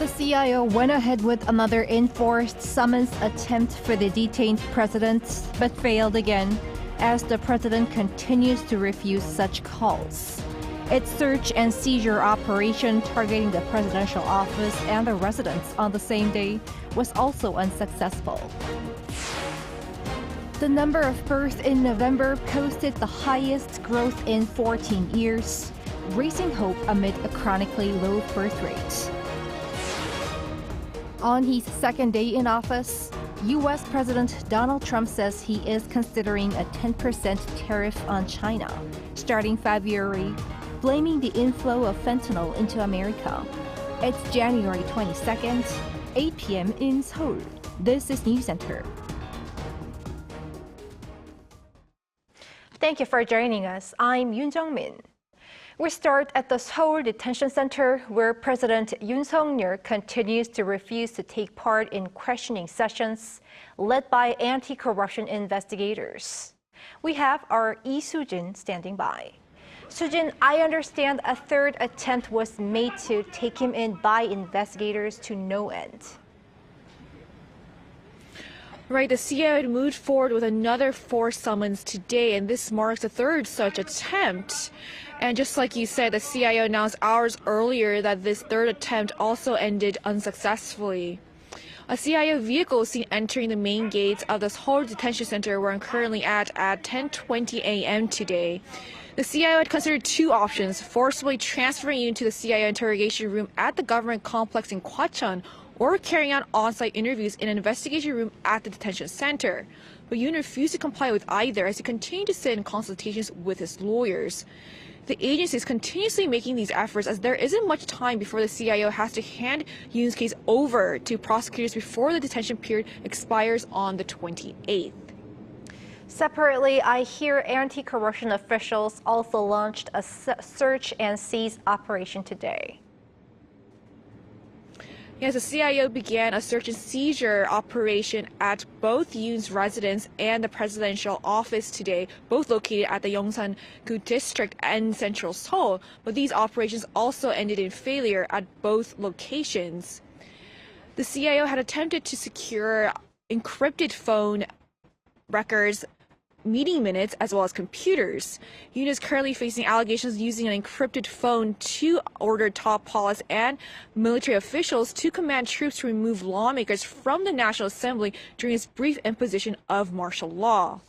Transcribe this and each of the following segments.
The CIO went ahead with another enforced summons attempt for the detained president, but failed again, as the president continues to refuse such calls. Its search and seizure operation targeting the presidential office and the residence on the same day was also unsuccessful. The number of births in November posted the highest growth in 14 years, raising hope amid a chronically low birth rate. On his second day in office, U.S. President Donald Trump says he is considering a 10% tariff on China starting February, blaming the inflow of fentanyl into America. It's January 22nd, 8 p.m. in Seoul. This is Newscenter. Thank you for joining us. I'm Yoon. We start at the Seoul Detention Center, where President Yoon continues to refuse to take part in questioning sessions led by anti-corruption investigators. We have our Lee Soo-jin standing by. Soo-jin, I understand a third attempt was made to take him in by investigators to no end. Right, the CIO moved forward with another 4 summons today, and this marks the third such attempt. And just like you said, the CIO announced hours earlier that this third attempt also ended unsuccessfully. A CIO vehicle was seen entering the main gates of the Seoul Detention Center, where I'm currently at 10:20 a.m. today. The CIO had considered 2 options: forcibly transferring Yoon to the CIO interrogation room at the government complex in Gwacheon, or carrying out on-site interviews in an investigation room at the detention center. But Yoon refused to comply with either, as he continued to sit in consultations with his lawyers. The agency is continuously making these efforts, as there isn't much time before the CIO has to hand Yoon's case over to prosecutors before the detention period expires on the 28th. Separately, I hear anti-corruption officials also launched a search and seize operation today. Yes, the CIO began a search and seizure operation at both Yoon's residence and the presidential office today, both located at the Yongsan-gu district and central Seoul. But these operations also ended in failure at both locations. The CIO had attempted to secure encrypted phone records, meeting minutes, as well as computers. Yoon is currently facing allegations using an encrypted phone to order top police and military officials to command troops to remove lawmakers from the National Assembly during his brief imposition of martial law.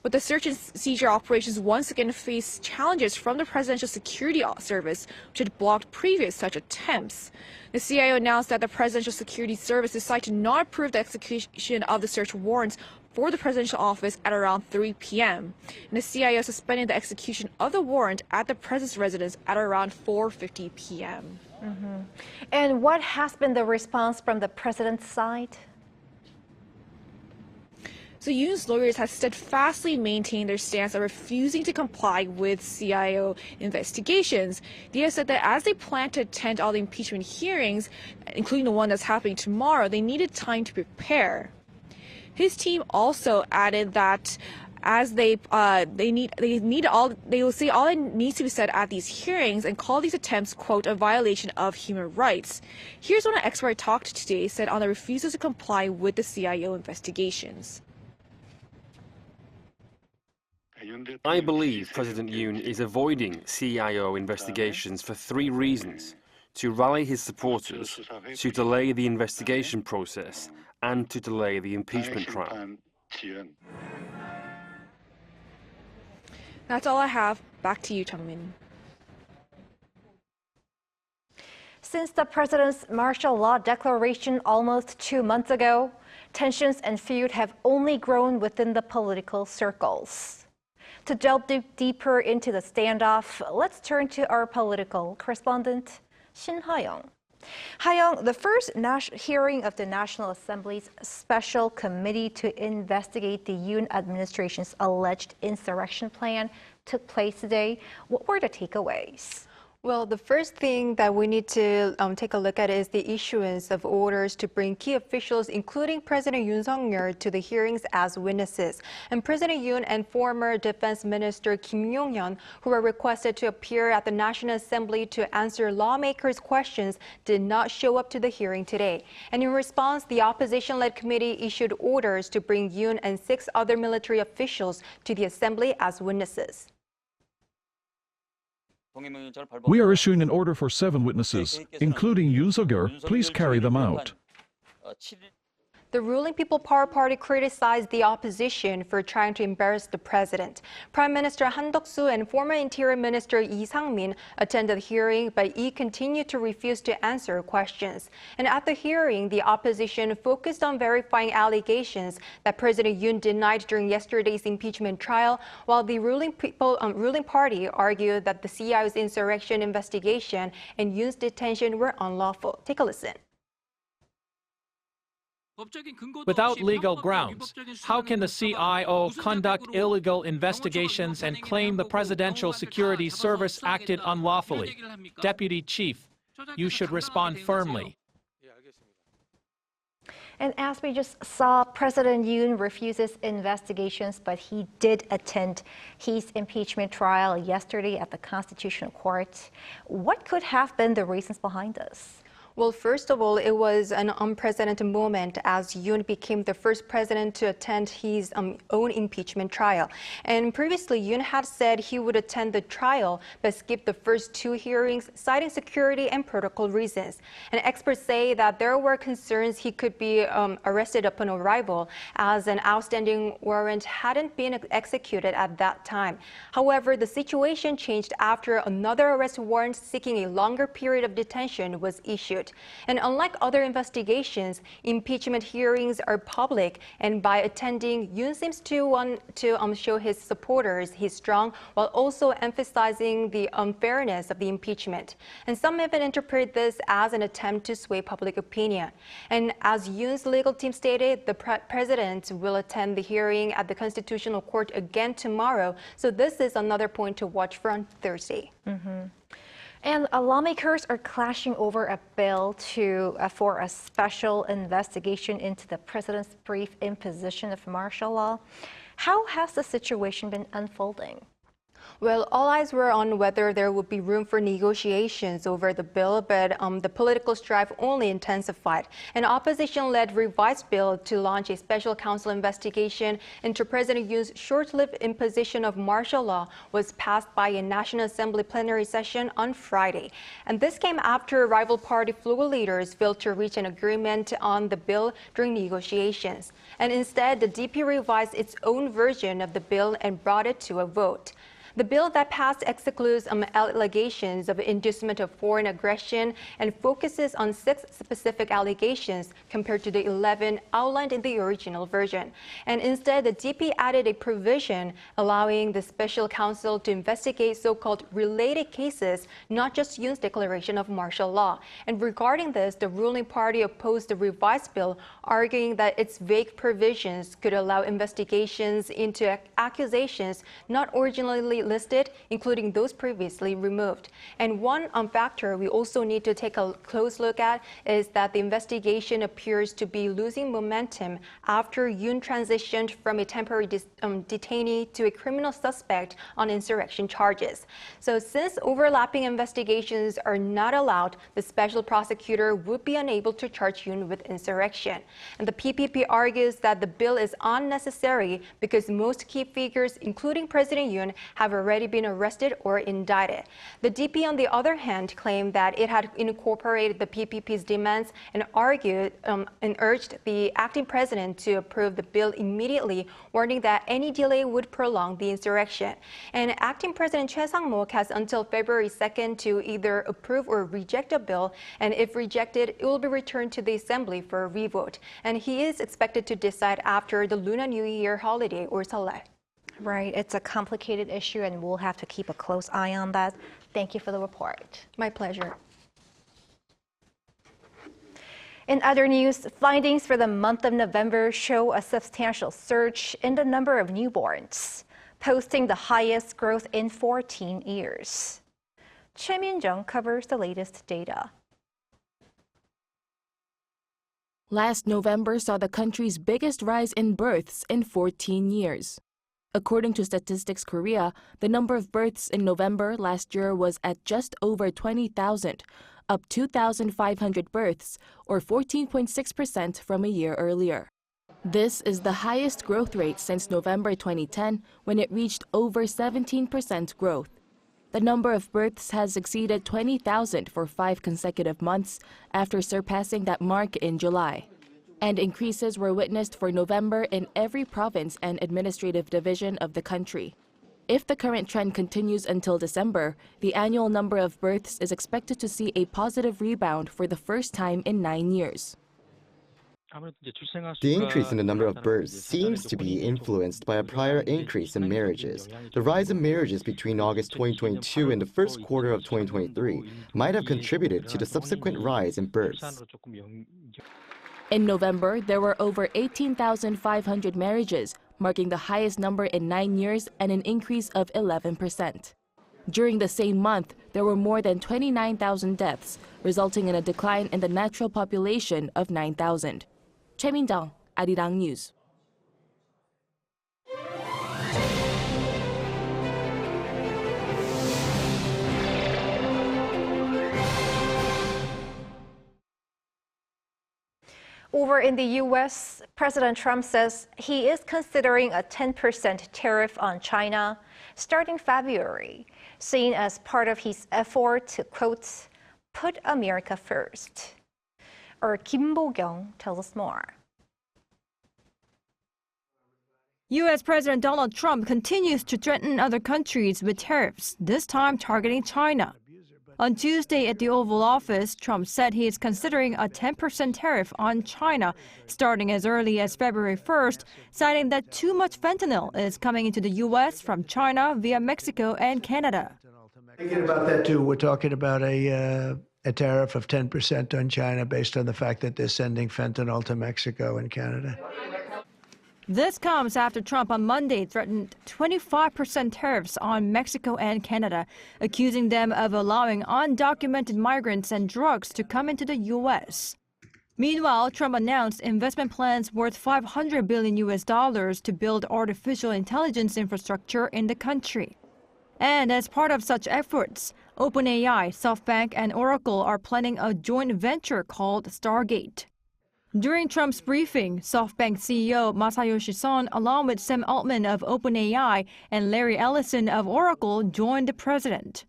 But the search and seizure operations once again face challenges from the Presidential Security Service, which had blocked previous such attempts. The CIO announced that the Presidential Security Service decided to not approve the execution of the search warrants for the presidential office at around 3 p.m. And the CIO suspended the execution of the warrant at the president's residence at around 4:50 p.m. And what has been the response from the president's side? So Yoon's lawyers have steadfastly maintained their stance of refusing to comply with CIO investigations. They have said that as they plan to attend all the impeachment hearings, including the one that's happening tomorrow, they needed time to prepare. His team also added that as they will say all that needs to be said at these hearings and call these attempts, quote, a violation of human rights. Here's what an expert I talked to today said on the refusal to comply with the CIO investigations. I believe President Yoon is avoiding CIO investigations for 3 reasons: to rally his supporters, to delay the investigation process, and to delay the impeachment trial. That's all I have. Back to you, Changmin. Since the president's martial law declaration almost 2 months ago, tensions and feud have only grown within the political circles. To delve deeper into the standoff, let's turn to our political correspondent, Shin Ha-young. Ha-young, the first hearing of the National Assembly's Special Committee to investigate the Yoon administration's alleged insurrection plan took place today. What were the takeaways? Well, the first thing that we need to take a look at is the issuance of orders to bring key officials, including President Yoon, to the hearings as witnesses. And President Yoon and former Defense Minister Kim Yong-hyun, who were requested to appear at the National Assembly to answer lawmakers' questions, did not show up to the hearing today. And in response, the opposition-led committee issued orders to bring Yoon and 6 other military officials to the Assembly as witnesses. We are issuing an order for 7 witnesses, including Yoon Suk-yeol. Please carry them out. The ruling People Power Party criticized the opposition for trying to embarrass the president. Prime Minister Han Duck-soo and former Interior Minister Lee Sang-min attended the hearing, but Lee continued to refuse to answer questions. And at the hearing, the opposition focused on verifying allegations that President Yoon denied during yesterday's impeachment trial, while the ruling party argued that the CIO's insurrection investigation and Yoon's detention were unlawful. Take a listen. Without legal grounds, how can the CIO conduct illegal investigations and claim the Presidential Security Service acted unlawfully? Deputy Chief, you should respond firmly. And as we just saw, President Yoon refuses investigations, but he did attend his impeachment trial yesterday at the Constitutional Court. What could have been the reasons behind this? Well, first of all, it was an unprecedented moment as Yoon became the first president to attend his own impeachment trial. And previously, Yoon had said he would attend the trial but skip the first 2 hearings, citing security and protocol reasons. And experts say that there were concerns he could be arrested upon arrival, as an outstanding warrant hadn't been executed at that time. However, the situation changed after another arrest warrant seeking a longer period of detention was issued. And unlike other investigations, impeachment hearings are public, and by attending, Yoon seems to want to show his supporters he's strong, while also emphasizing the unfairness of the impeachment. And some even interpret this as an attempt to sway public opinion. And as Yoon's legal team stated, the president will attend the hearing at the Constitutional Court again tomorrow, so this is another point to watch for on Thursday. And lawmakers are clashing over a bill for a special investigation into the president's brief imposition of martial law. How has the situation been unfolding? Well, all eyes were on whether there would be room for negotiations over the bill, but the political strife only intensified. An opposition-led revised bill to launch a special counsel investigation into President Yoon's short-lived imposition of martial law was passed by a National Assembly plenary session on Friday. And this came after rival party floor leaders failed to reach an agreement on the bill during negotiations. And instead, the DP revised its own version of the bill and brought it to a vote. The bill that passed excludes allegations of inducement of foreign aggression and focuses on 6 specific allegations compared to the 11 outlined in the original version. And instead, the DP added a provision allowing the special counsel to investigate so-called related cases, not just Yoon's declaration of martial law. And regarding this, the ruling party opposed the revised bill, arguing that its vague provisions could allow investigations into accusations not originally listed, including those previously removed. And one factor we also need to take a close look at is that the investigation appears to be losing momentum after Yoon transitioned from a temporary detainee to a criminal suspect on insurrection charges. So since overlapping investigations are not allowed, the special prosecutor would be unable to charge Yoon with insurrection. And the PPP argues that the bill is unnecessary because most key figures, including President Yoon, have already been arrested or indicted. The DP, on the other hand, claimed that it had incorporated the PPP's demands and argued and urged the acting president to approve the bill immediately, warning that any delay would prolong the insurrection. And acting President Choi Sang-mok has until February 2nd to either approve or reject a bill, and if rejected, it will be returned to the Assembly for a revote. And he is expected to decide after the Lunar New Year holiday or Seollal. Right, it's a complicated issue and we'll have to keep a close eye on that. Thank you for the report. My pleasure. In other news, findings for the month of November show a substantial surge in the number of newborns, posting the highest growth in 14 years. Min-jung covers the latest data. Last November saw the country's biggest rise in births in 14 years. According to Statistics Korea, the number of births in November last year was at just over 20,000, up 2,500 births, or 14.6% from a year earlier. This is the highest growth rate since November 2010, when it reached over 17% growth. The number of births has exceeded 20,000 for 5 consecutive months after surpassing that mark in July. And increases were witnessed for November in every province and administrative division of the country. If the current trend continues until December, the annual number of births is expected to see a positive rebound for the first time in 9 years. The increase in the number of births seems to be influenced by a prior increase in marriages. The rise in marriages between August 2022 and the first quarter of 2023 might have contributed to the subsequent rise in births. In November, there were over 18,500 marriages, marking the highest number in 9 years and an increase of 11%. During the same month, there were more than 29,000 deaths, resulting in a decline in the natural population of 9,000. Min-jung, Arirang News. Over in the U.S., President Trump says he is considering a 10% tariff on China starting February, seen as part of his effort to, quote, put America first. Our Kim Bo-kyung tells us more. U.S. President Donald Trump continues to threaten other countries with tariffs, this time targeting China. On Tuesday at the Oval Office, Trump said he is considering a 10% tariff on China, starting as early as February 1st, citing that too much fentanyl is coming into the U.S. from China via Mexico and Canada. Thinking about that too, we're talking about a tariff of 10% on China based on the fact that they're sending fentanyl to Mexico and Canada. This comes after Trump on Monday threatened 25% tariffs on Mexico and Canada, accusing them of allowing undocumented migrants and drugs to come into the U.S. Meanwhile, Trump announced investment plans worth $500 billion to build artificial intelligence infrastructure in the country. And as part of such efforts, OpenAI, SoftBank, and Oracle are planning a joint venture called Stargate. During Trump's briefing, SoftBank CEO Masayoshi Son, along with Sam Altman of OpenAI and Larry Ellison of Oracle, joined the president.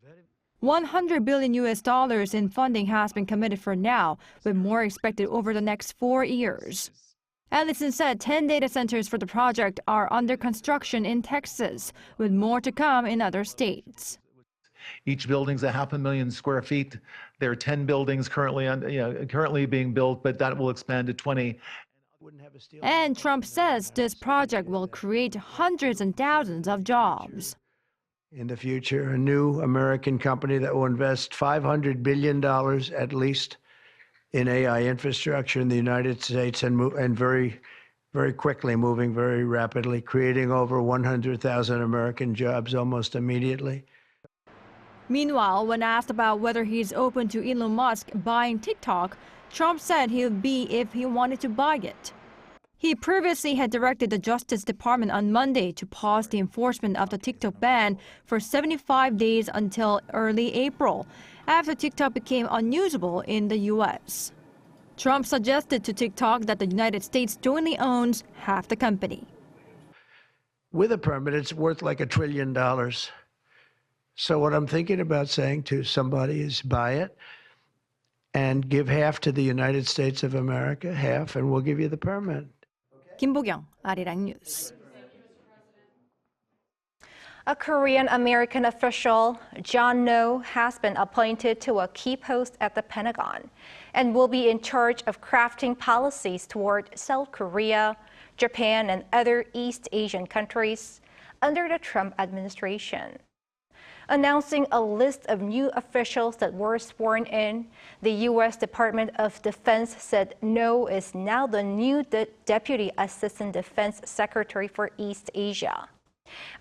$100 billion in funding has been committed for now, with more expected over the next 4 years. Ellison said 10 data centers for the project are under construction in Texas, with more to come in other states. Each building's 500,000 square feet. There are 10 buildings currently being built, but that will expand to 20. And Trump says this project will create hundreds and thousands of jobs. In the future, a new American company that will invest $500 billion at least in AI infrastructure in the United States and very, very quickly, moving very rapidly, creating over 100,000 American jobs almost immediately. Meanwhile, when asked about whether he's open to Elon Musk buying TikTok, Trump said he would be if he wanted to buy it. He previously had directed the Justice Department on Monday to pause the enforcement of the TikTok ban for 75 days until early April, after TikTok became unusable in the U.S. Trump suggested to TikTok that the United States jointly owns half the company. With a permit, it's worth like $1 trillion. So what I'm thinking about saying to somebody is buy it and give half to the United States of America, half, and we'll give you the permit. Kim Bo-kyung, Arirang News. A Korean-American official, Jong-un, has been appointed to a key post at the Pentagon and will be in charge of crafting policies toward South Korea, Japan, and other East Asian countries under the Trump administration. Announcing a list of new officials that were sworn in, the U.S. Department of Defense said No is now the new Deputy Assistant Defense Secretary for East Asia.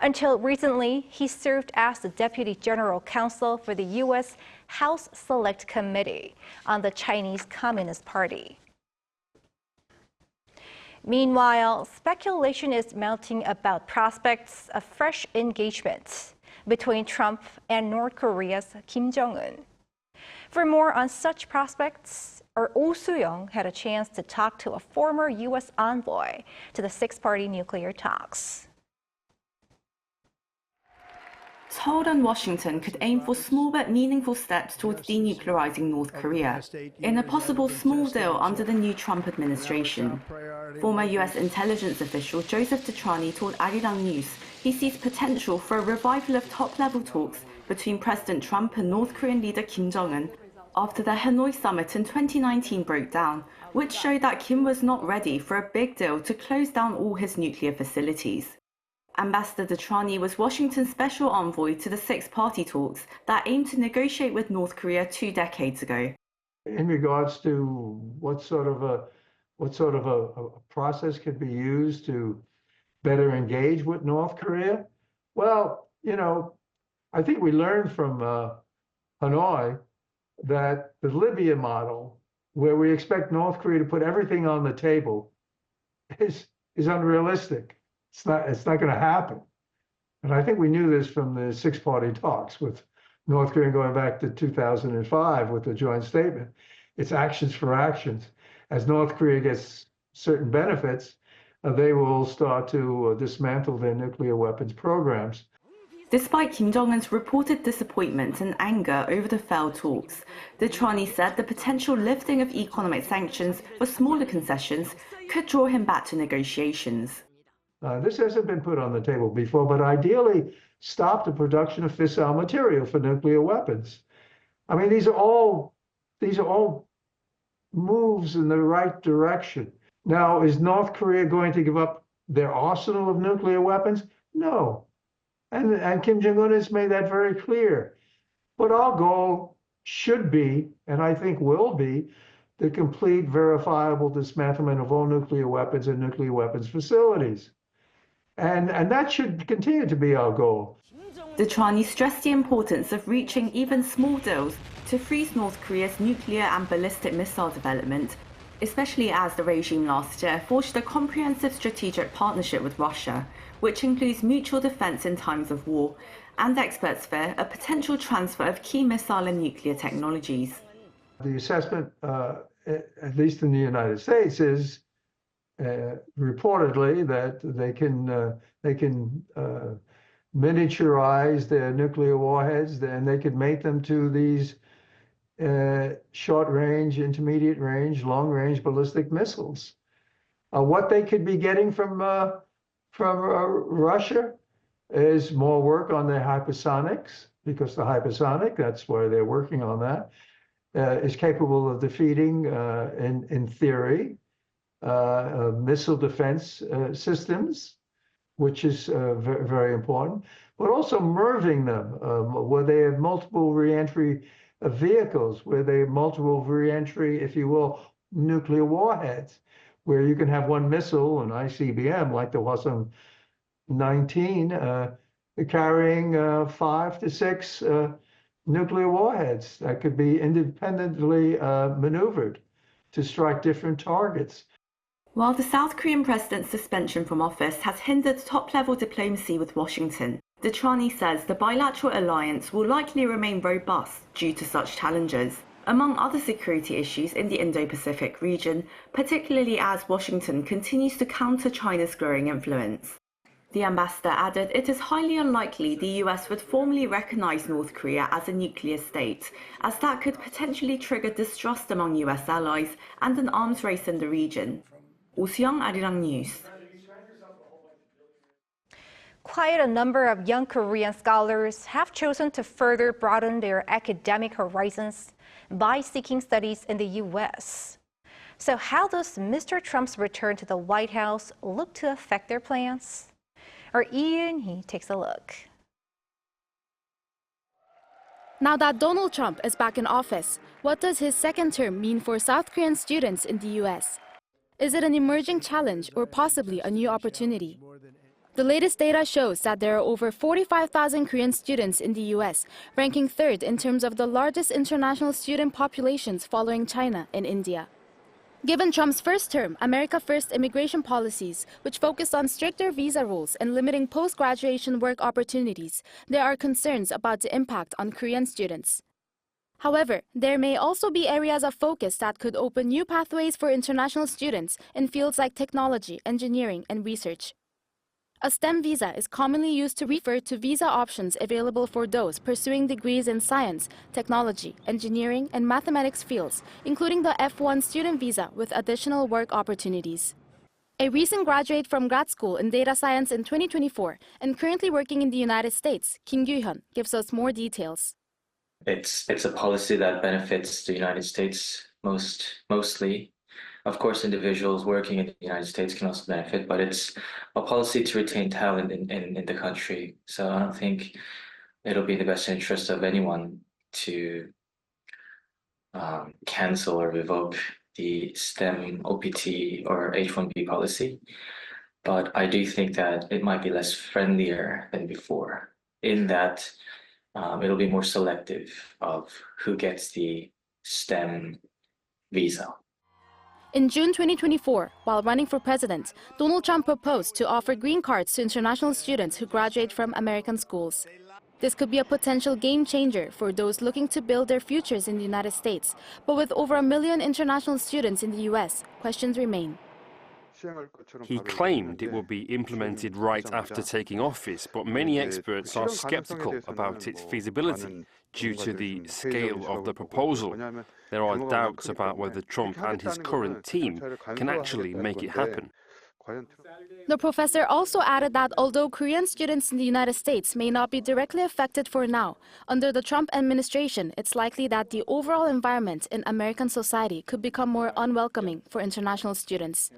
Until recently, he served as the Deputy General Counsel for the U.S. House Select Committee on the Chinese Communist Party. Meanwhile, speculation is mounting about prospects of fresh engagement between Trump and North Korea's Kim Jong-un. For more on such prospects, our Oh Soo-young had a chance to talk to a former U.S. envoy to the six-party nuclear talks. Seoul and Washington could aim for small but meaningful steps towards denuclearizing North Korea in a possible small deal under the new Trump administration. Former U.S. intelligence official Joseph Detrani told Arirang News he sees potential for a revival of top-level talks between President Trump and North Korean leader Kim Jong-un after the Hanoi summit in 2019 broke down, which showed that Kim was not ready for a big deal to close down all his nuclear facilities. Ambassador Detrani was Washington's special envoy to the six-party talks that aimed to negotiate with North Korea 2 decades ago. In regards to what sort of a process could be used to better engage with North Korea, well, I think we learned from Hanoi that the Libya model, where we expect North Korea to put everything on the table, is unrealistic. It's not going to happen. And I think we knew this from the six-party talks with North Korea going back to 2005 with the joint statement. It's actions for actions. As North Korea gets certain benefits, they will start to dismantle their nuclear weapons programs. Despite Kim Jong-un's reported disappointment and anger over the failed talks, Detrani said the potential lifting of economic sanctions for smaller concessions could draw him back to negotiations. This hasn't been put on the table before, but ideally stop the production of fissile material for nuclear weapons. I mean, these are all moves in the right direction. Now, is North Korea going to give up their arsenal of nuclear weapons? No. And Kim Jong-un has made that very clear. But our goal should be, and I think will be, the complete verifiable dismantlement of all nuclear weapons and nuclear weapons facilities. And that should continue to be our goal. Detrani stressed the importance of reaching even small deals to freeze North Korea's nuclear and ballistic missile development, especially as the regime last year forged a comprehensive strategic partnership with Russia, which includes mutual defense in times of war, and experts fear a potential transfer of key missile and nuclear technologies. The assessment, at least in the United States, is reportedly that they can miniaturize their nuclear warheads, and they could make them to these short-range, intermediate-range, long-range ballistic missiles. What they could be getting from Russia is more work on their hypersonics, because the hypersonic, that's why they're working on that, is capable of defeating, in theory, missile defense systems, which is very, very important, but also MIRVing them, where they have multiple reentry vehicles, where they have multiple reentry, if you will, nuclear warheads, where you can have one missile, an ICBM, like the Hwasong 19, carrying 5 to 6 nuclear warheads that could be independently maneuvered to strike different targets. While the South Korean president's suspension from office has hindered top-level diplomacy with Washington, Detrani says the bilateral alliance will likely remain robust due to such challenges, among other security issues in the Indo-Pacific region, particularly as Washington continues to counter China's growing influence. The ambassador added it is highly unlikely the US would formally recognize North Korea as a nuclear state, as that could potentially trigger distrust among US allies and an arms race in the region. Oh Soo-young, Arirang News. Quite a number of young Korean scholars have chosen to further broaden their academic horizons by seeking studies in the U.S. So how does Mr. Trump's return to the White House look to affect their plans? Our Yoon, he takes a look. Now that Donald Trump is back in office, what does his second term mean for South Korean students in the U.S.? Is it an emerging challenge or possibly a new opportunity? The latest data shows that there are over 45,000 Korean students in the U.S., ranking third in terms of the largest international student populations following China and India. Given Trump's first term, America First immigration policies, which focused on stricter visa rules and limiting post-graduation work opportunities, there are concerns about the impact on Korean students. However, there may also be areas of focus that could open new pathways for international students in fields like technology, engineering, and research. A STEM visa is commonly used to refer to visa options available for those pursuing degrees in science, technology, engineering, and mathematics fields, including the F1 student visa with additional work opportunities. A recent graduate from grad school in data science in 2024 and currently working in the United States, Kim Gyu-hyun, gives us more details. It's a policy that benefits the United States mostly. Of course, individuals working in the United States can also benefit, but it's a policy to retain talent in the country. So I don't think it'll be in the best interest of anyone to cancel or revoke the STEM OPT or H-1B policy. But I do think that it might be less friendlier than before, in that it'll be more selective of who gets the STEM visa. In June 2024, while running for president, Donald Trump proposed to offer green cards to international students who graduate from American schools. This could be a potential game changer for those looking to build their futures in the United States. But with over 1 million international students in the U.S., questions remain. He claimed it would be implemented right after taking office, but many experts are skeptical about its feasibility due to the scale of the proposal. There are doubts about whether Trump and his current team can actually make it happen. The professor also added that although Korean students in the United States may not be directly affected for now, under the Trump administration, it's likely that the overall environment in American society could become more unwelcoming for international students.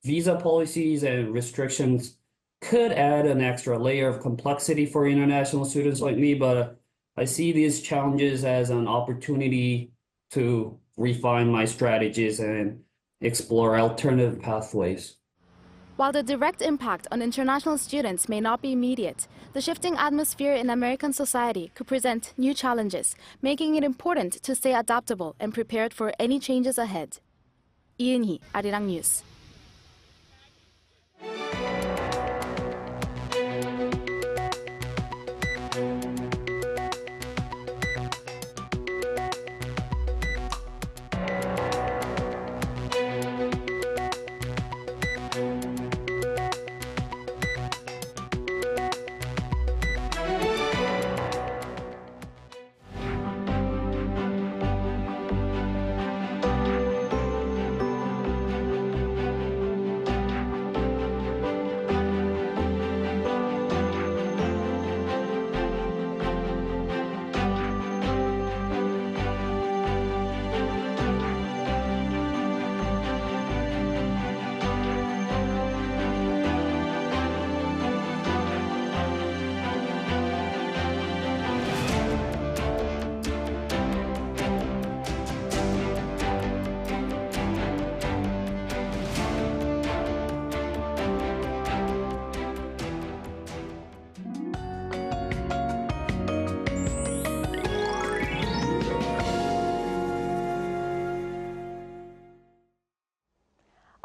Visa policies and restrictions could add an extra layer of complexity for international students like me, but I see these challenges as an opportunity to refine my strategies and explore alternative pathways. While the direct impact on international students may not be immediate, the shifting atmosphere in American society could present new challenges, making it important to stay adaptable and prepared for any changes ahead. Yoon, Arirang News.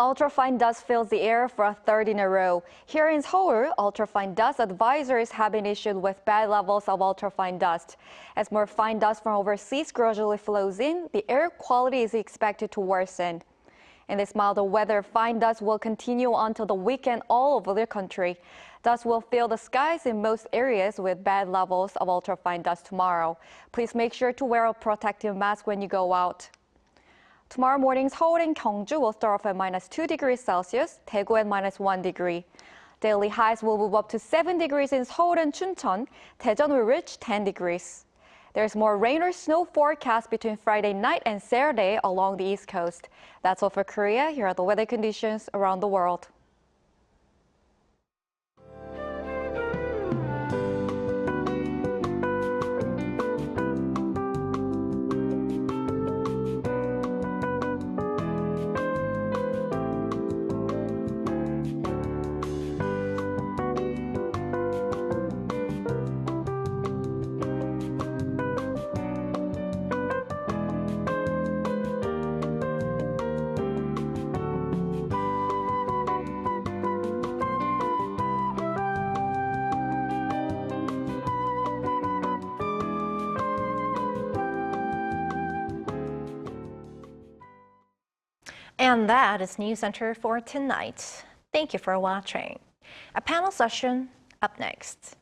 Ultrafine dust fills the air for a third in a row. Here in Seoul, ultrafine dust advisories have been issued with bad levels of ultrafine dust. As more fine dust from overseas gradually flows in, the air quality is expected to worsen. In this milder weather, fine dust will continue until the weekend all over the country. Dust will fill the skies in most areas with bad levels of ultrafine dust tomorrow. Please make sure to wear a protective mask when you go out. Tomorrow morning, Seoul and Gyeongju will start off at -2 degrees Celsius, Daegu at -1 degree. Daily highs will move up to 7 degrees in Seoul and Chuncheon. Daejeon will reach 10 degrees. There's more rain or snow forecast between Friday night and Saturday along the East Coast. That's all for Korea. Here are the weather conditions around the world. And that is Newscenter for tonight. Thank you for watching. A panel session up next.